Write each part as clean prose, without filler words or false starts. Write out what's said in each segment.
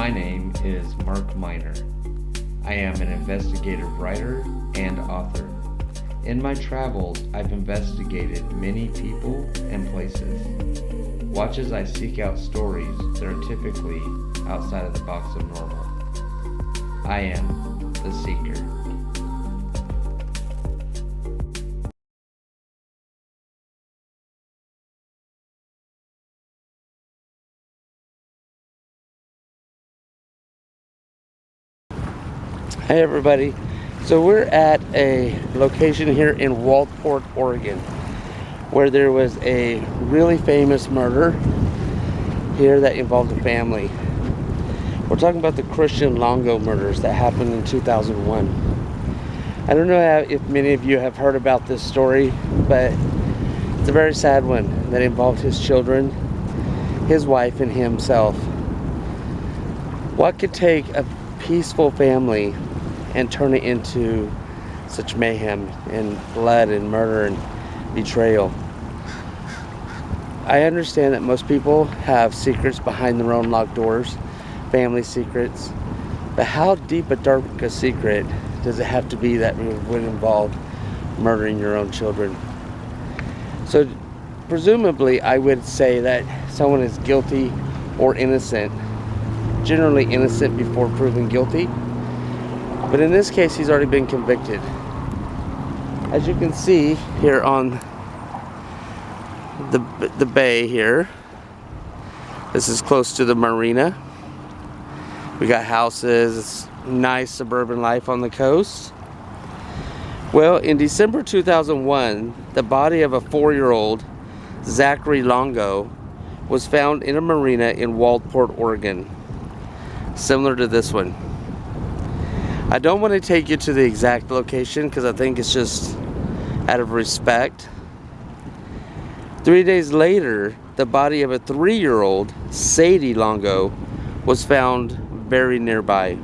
My name is Mark Miner. I am an investigative writer and author. In my travels, I've investigated many people and places. Watch as I seek out stories that are typically outside of the box of normal. I am the Seeker. Hey everybody, so we're at a location here in Walport, Oregon, where there was a really famous murder here that involved a family. We're talking about the Christian Longo murders that happened in 2001. I don't know if many of you have heard about this story, but it's a very sad one that involved his children, his wife, and himself. What could take a peaceful family and turn it into such mayhem and blood and murder and betrayal? I understand that most people have secrets behind their own locked doors, family secrets, but how deep a dark a secret does it have to be that would involve murdering your own children? So presumably I would say that someone is guilty or innocent, generally innocent before proven guilty. But in this case, he's already been convicted. As you can see here on the bay here, this is close to the marina. We got houses, it's nice suburban life on the coast. Well, in December 2001, the body of a 4-year-old, Zachary Longo, was found in a marina in Walport, Oregon, similar to this one. I don't want to take you to the exact location because I think it's just out of respect. 3 days later, the body of a 3-year-old, Sadie Longo, was found very nearby.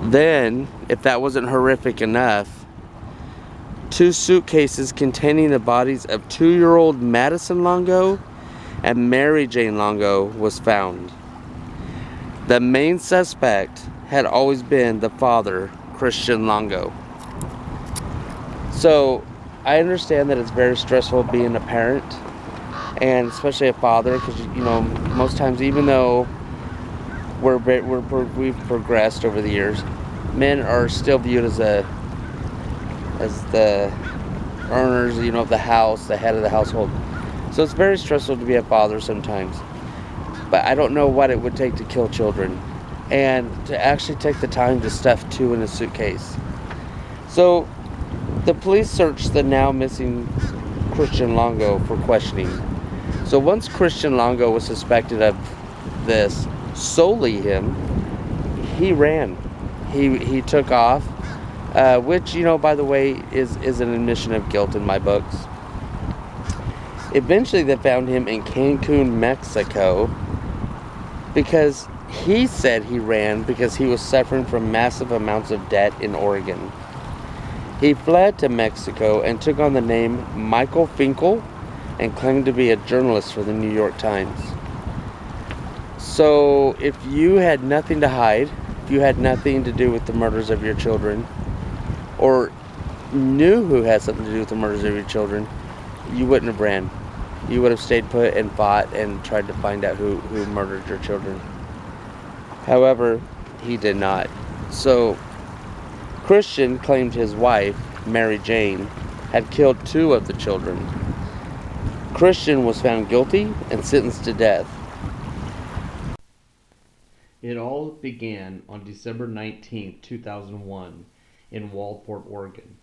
Then, if that wasn't horrific enough, 2 suitcases containing the bodies of 2-year-old Madison Longo and Mary Jane Longo was found. The main suspect had always been the father, Christian Longo. So I understand that it's very stressful being a parent, and especially a father, because most times, even though we've progressed over the years, men are still viewed as the earners, of the house, the head of the household. So it's very stressful to be a father sometimes. But I don't know what it would take to kill children, and to actually take the time to stuff 2 in a suitcase. So the police searched the now missing Christian Longo for questioning. So once Christian Longo was suspected of this, solely him, he ran. He took off, which, by the way, is an admission of guilt in my books. Eventually they found him in Cancun, Mexico, because he said he ran because he was suffering from massive amounts of debt in Oregon. He fled to Mexico and took on the name Michael Finkel and claimed to be a journalist for the New York Times. So if you had nothing to hide, if you had nothing to do with the murders of your children, or knew who had something to do with the murders of your children, you wouldn't have ran. You would have stayed put and fought and tried to find out who murdered your children. However, he did not. So Christian claimed his wife, Mary Jane, had killed 2 of the children. Christian was found guilty and sentenced to death. It all began on December 19, 2001, in Walport, Oregon.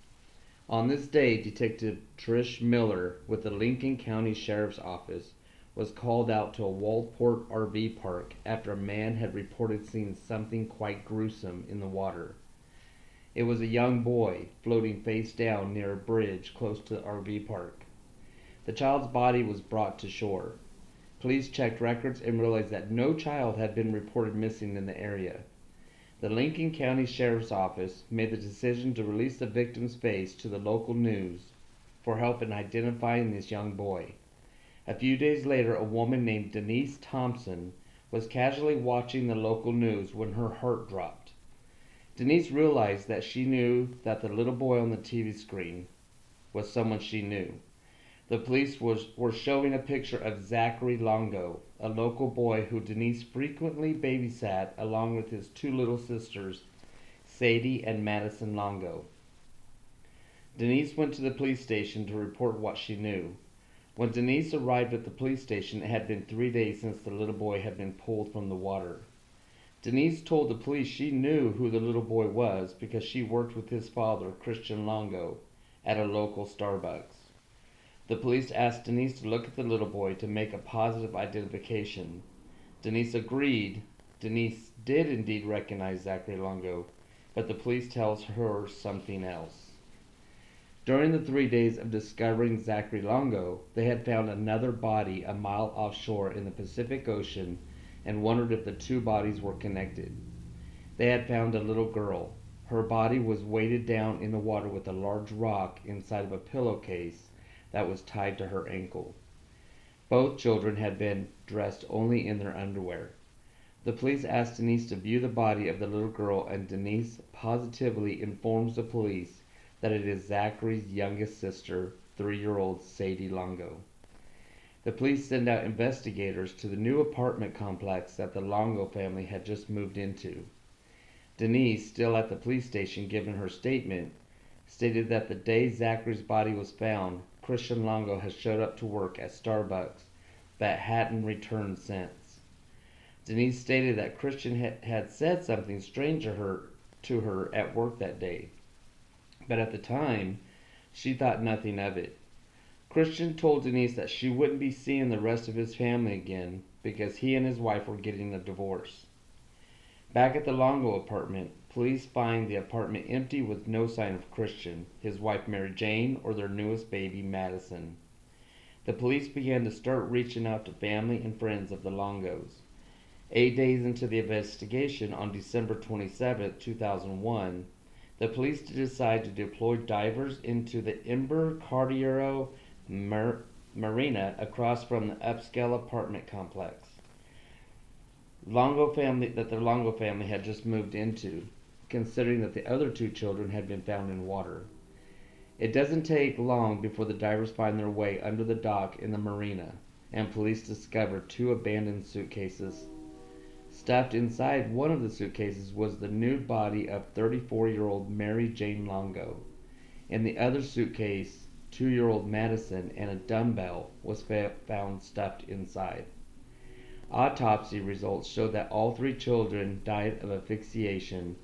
On this day, Detective Trish Miller with the Lincoln County Sheriff's Office was called out to a Walport RV park after a man had reported seeing something quite gruesome in the water. It was a young boy floating face down near a bridge close to the RV park. The child's body was brought to shore. Police checked records and realized that no child had been reported missing in the area. The Lincoln County Sheriff's Office made the decision to release the victim's face to the local news for help in identifying this young boy. A few days later, a woman named Denise Thompson was casually watching the local news when her heart dropped. Denise realized that she knew that the little boy on the TV screen was someone she knew. The police were showing a picture of Zachary Longo, a local boy who Denise frequently babysat along with his two little sisters, Sadie and Madison Longo. Denise went to the police station to report what she knew. When Denise arrived at the police station, it had been 3 days since the little boy had been pulled from the water. Denise told the police she knew who the little boy was because she worked with his father, Christian Longo, at a local Starbucks. The police asked Denise to look at the little boy to make a positive identification. Denise agreed. Denise did indeed recognize Zachary Longo, but the police tells her something else. During the 3 days of discovering Zachary Longo, they had found another body a mile offshore in the Pacific Ocean and wondered if the two bodies were connected. They had found a little girl. Her body was weighted down in the water with a large rock inside of a pillowcase that was tied to her ankle. Both children had been dressed only in their underwear. The police asked Denise to view the body of the little girl, and Denise positively informs the police that it is Zachary's youngest sister, 3-year-old Sadie Longo. The police send out investigators to the new apartment complex that the Longo family had just moved into. Denise, still at the police station giving her statement, stated that the day Zachary's body was found, Christian Longo had showed up to work at Starbucks but hadn't returned since. Denise stated that Christian had said something strange to her at work that day, but at the time, she thought nothing of it. Christian told Denise that she wouldn't be seeing the rest of his family again because he and his wife were getting a divorce. Back at the Longo apartment, police find the apartment empty with no sign of Christian, his wife Mary Jane, or their newest baby, Madison. The police began to start reaching out to family and friends of the Longos. 8 days into the investigation, on December 27, 2001, the police decide to deploy divers into the Embarcadero Marina across from the upscale apartment complex the Longo family had just moved into, considering that the other two children had been found in water. It doesn't take long before the divers find their way under the dock in the marina, and police discover 2 abandoned suitcases. Stuffed inside one of the suitcases was the nude body of 34-year-old Mary Jane Longo. In the other suitcase, 2-year-old Madison and a dumbbell was found stuffed inside. Autopsy results showed that all 3 children died of asphyxiation,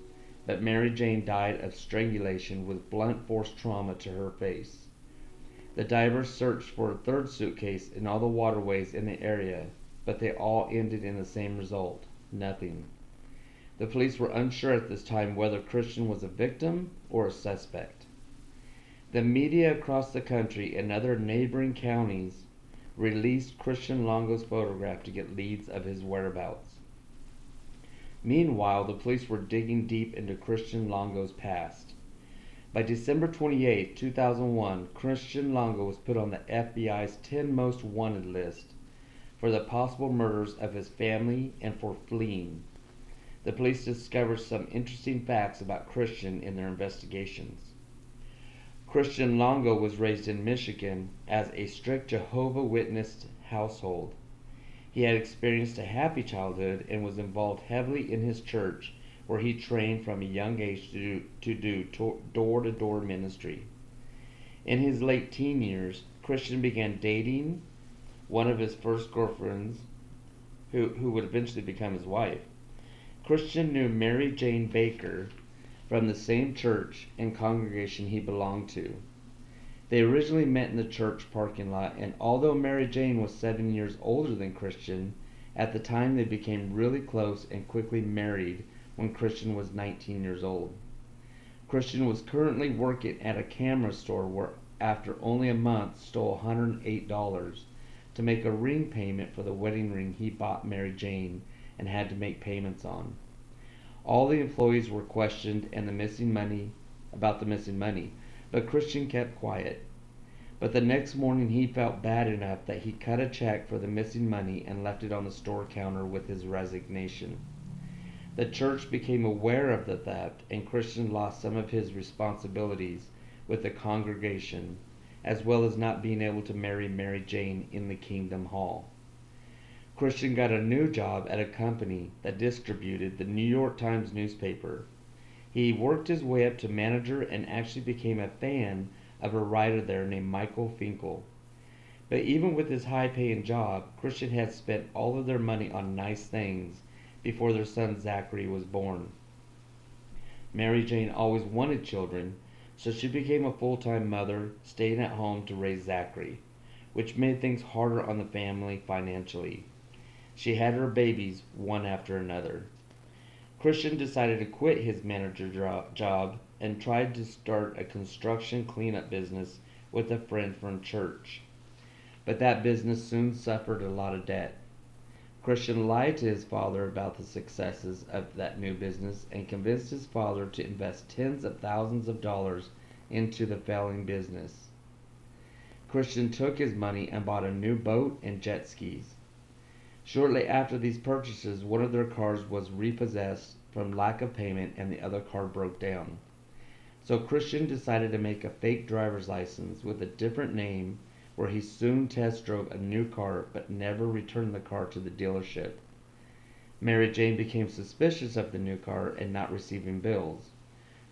but Mary Jane died of strangulation with blunt force trauma to her face. The divers searched for a 3rd suitcase in all the waterways in the area, but they all ended in the same result: nothing. The police were unsure at this time whether Christian was a victim or a suspect. The media across the country and other neighboring counties released Christian Longo's photograph to get leads of his whereabouts. Meanwhile, the police were digging deep into Christian Longo's past. By December 28, 2001, Christian Longo was put on the FBI's 10 most wanted list for the possible murders of his family and for fleeing. The police discovered some interesting facts about Christian in their investigations. Christian Longo was raised in Michigan as a strict Jehovah's Witness household. He had experienced a happy childhood and was involved heavily in his church, where he trained from a young age to do door-to-door ministry. In his late teen years, Christian began dating one of his first girlfriends, who would eventually become his wife. Christian knew Mary Jane Baker from the same church and congregation he belonged to. They originally met in the church parking lot, and although Mary Jane was 7 years older than Christian, at the time they became really close and quickly married when Christian was 19 years old. Christian was currently working at a camera store where, after only a month, stole $108 to make a ring payment for the wedding ring he bought Mary Jane and had to make payments on. All the employees were questioned about the missing money, but Christian kept quiet. But the next morning he felt bad enough that he cut a check for the missing money and left it on the store counter with his resignation. The church became aware of the theft, and Christian lost some of his responsibilities with the congregation, as well as not being able to marry Mary Jane in the Kingdom Hall. Christian got a new job at a company that distributed the New York Times newspaper. He worked his way up to manager and actually became a fan of a writer there named Michael Finkel. But even with his high-paying job, Christian had spent all of their money on nice things before their son Zachary was born. Mary Jane always wanted children, so she became a full-time mother, staying at home to raise Zachary, which made things harder on the family financially. She had her babies one after another. Christian decided to quit his manager job and tried to start a construction cleanup business with a friend from church. But that business soon suffered a lot of debt. Christian lied to his father about the successes of that new business and convinced his father to invest tens of thousands of dollars into the failing business. Christian took his money and bought a new boat and jet skis. Shortly after these purchases, one of their cars was repossessed from lack of payment and the other car broke down. So Christian decided to make a fake driver's license with a different name, where he soon test drove a new car but never returned the car to the dealership. Mary Jane became suspicious of the new car and not receiving bills.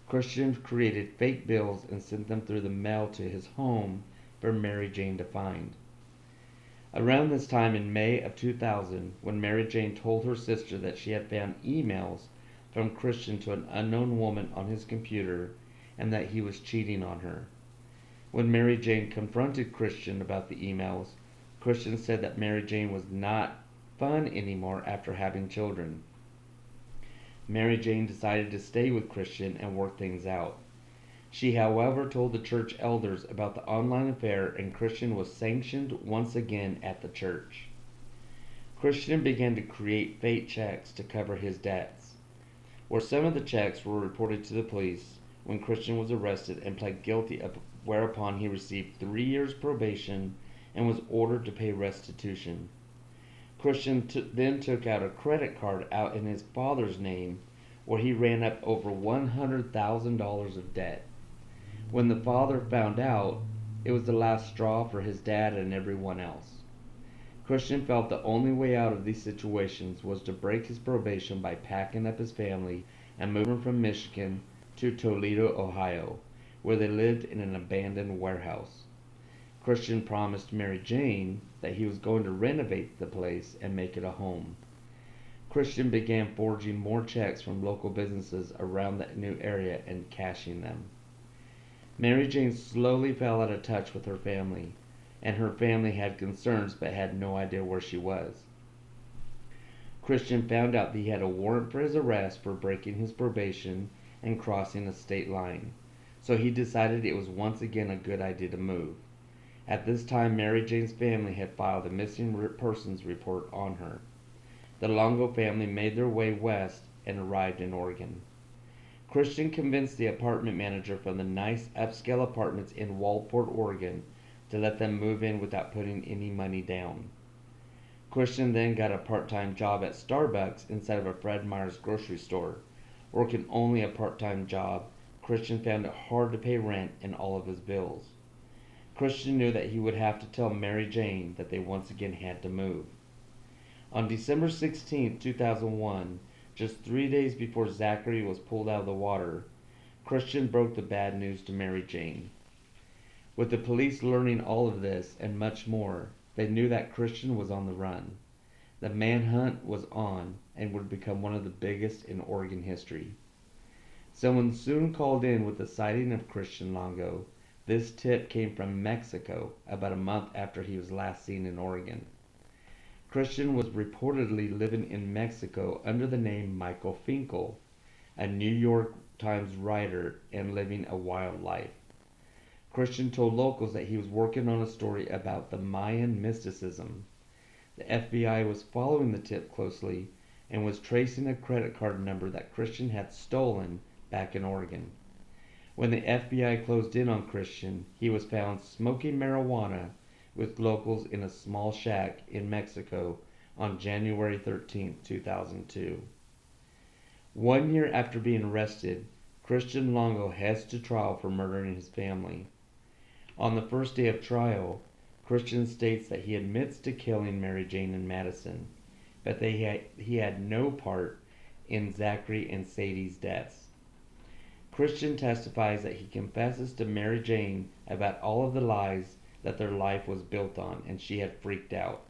Christian created fake bills and sent them through the mail to his home for Mary Jane to find. Around this time in May of 2000, when Mary Jane told her sister that she had found emails from Christian to an unknown woman on his computer and that he was cheating on her. When Mary Jane confronted Christian about the emails, Christian said that Mary Jane was not fun anymore after having children. Mary Jane decided to stay with Christian and work things out. She, however, told the church elders about the online affair, and Christian was sanctioned once again at the church. Christian began to create fake checks to cover his debts, where some of the checks were reported to the police when Christian was arrested and pled guilty, whereupon he received 3 years probation and was ordered to pay restitution. Christian then took out a credit card out in his father's name, where he ran up over $100,000 of debt. When the father found out, it was the last straw for his dad and everyone else. Christian felt the only way out of these situations was to break his probation by packing up his family and moving from Michigan to Toledo, Ohio, where they lived in an abandoned warehouse. Christian promised Mary Jane that he was going to renovate the place and make it a home. Christian began forging more checks from local businesses around that new area and cashing them. Mary Jane slowly fell out of touch with her family, and her family had concerns but had no idea where she was. Christian found out that he had a warrant for his arrest for breaking his probation and crossing a state line, so he decided it was once again a good idea to move. At this time, Mary Jane's family had filed a missing persons report on her. The Longo family made their way west and arrived in Oregon. Christian convinced the apartment manager from the nice upscale apartments in Waldport, Oregon, to let them move in without putting any money down. Christian then got a part-time job at Starbucks instead of a Fred Meyer's grocery store. Working only a part-time job, Christian found it hard to pay rent and all of his bills. Christian knew that he would have to tell Mary Jane that they once again had to move. On December 16, 2001, just 3 days before Zachary was pulled out of the water, Christian broke the bad news to Mary Jane. With the police learning all of this and much more, they knew that Christian was on the run. The manhunt was on and would become one of the biggest in Oregon history. Someone soon called in with the sighting of Christian Longo. This tip came from Mexico about a month after he was last seen in Oregon. Christian was reportedly living in Mexico under the name Michael Finkel, a New York Times writer, and living a wild life. Christian told locals that he was working on a story about the Mayan mysticism. The FBI was following the tip closely and was tracing a credit card number that Christian had stolen back in Oregon. When the FBI closed in on Christian, he was found smoking marijuana with locals in a small shack in Mexico on January 13, 2002. 1 year after being arrested, Christian Longo heads to trial for murdering his family. On the first day of trial, Christian states that he admits to killing Mary Jane and Madison, but that he had no part in Zachary and Sadie's deaths. Christian testifies that he confesses to Mary Jane about all of the lies that their life was built on, and she had freaked out.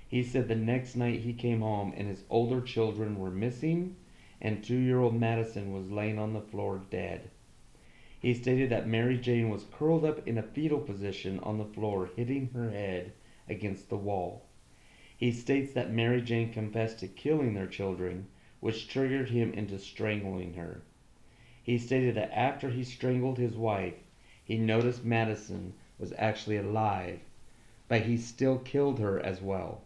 He said the next night he came home and his older children were missing, and 2-year-old Madison was laying on the floor dead. He stated that Mary Jane was curled up in a fetal position on the floor, hitting her head against the wall. He states that Mary Jane confessed to killing their children, which triggered him into strangling her. He stated that after he strangled his wife, he noticed Madison was actually alive, but he still killed her as well.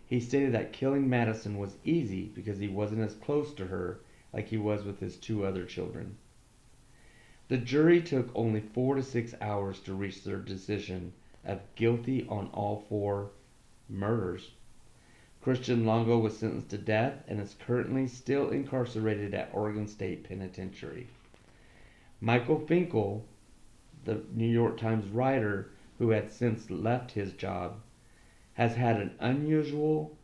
He stated that killing Madison was easy because he wasn't as close to her like he was with his 2 other children. The jury took only 4 to 6 hours to reach their decision of guilty on all 4 murders. Christian Longo was sentenced to death and is currently still incarcerated at Oregon State Penitentiary. Michael Finkel, the New York Times writer who had since left his job, has had an unusual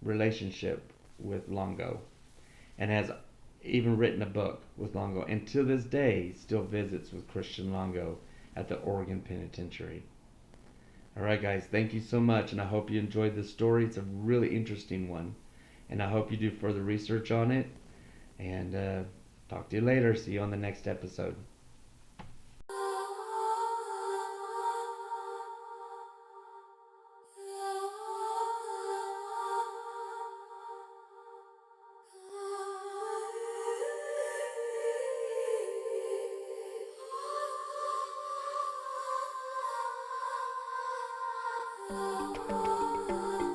relationship with Longo and has even written a book with Longo, and to this day still visits with Christian Longo at the Oregon Penitentiary. Alright guys, thank you so much, and I hope you enjoyed this story. It's a really interesting one, and I hope you do further research on it, and talk to you later. See you on the next episode. Oh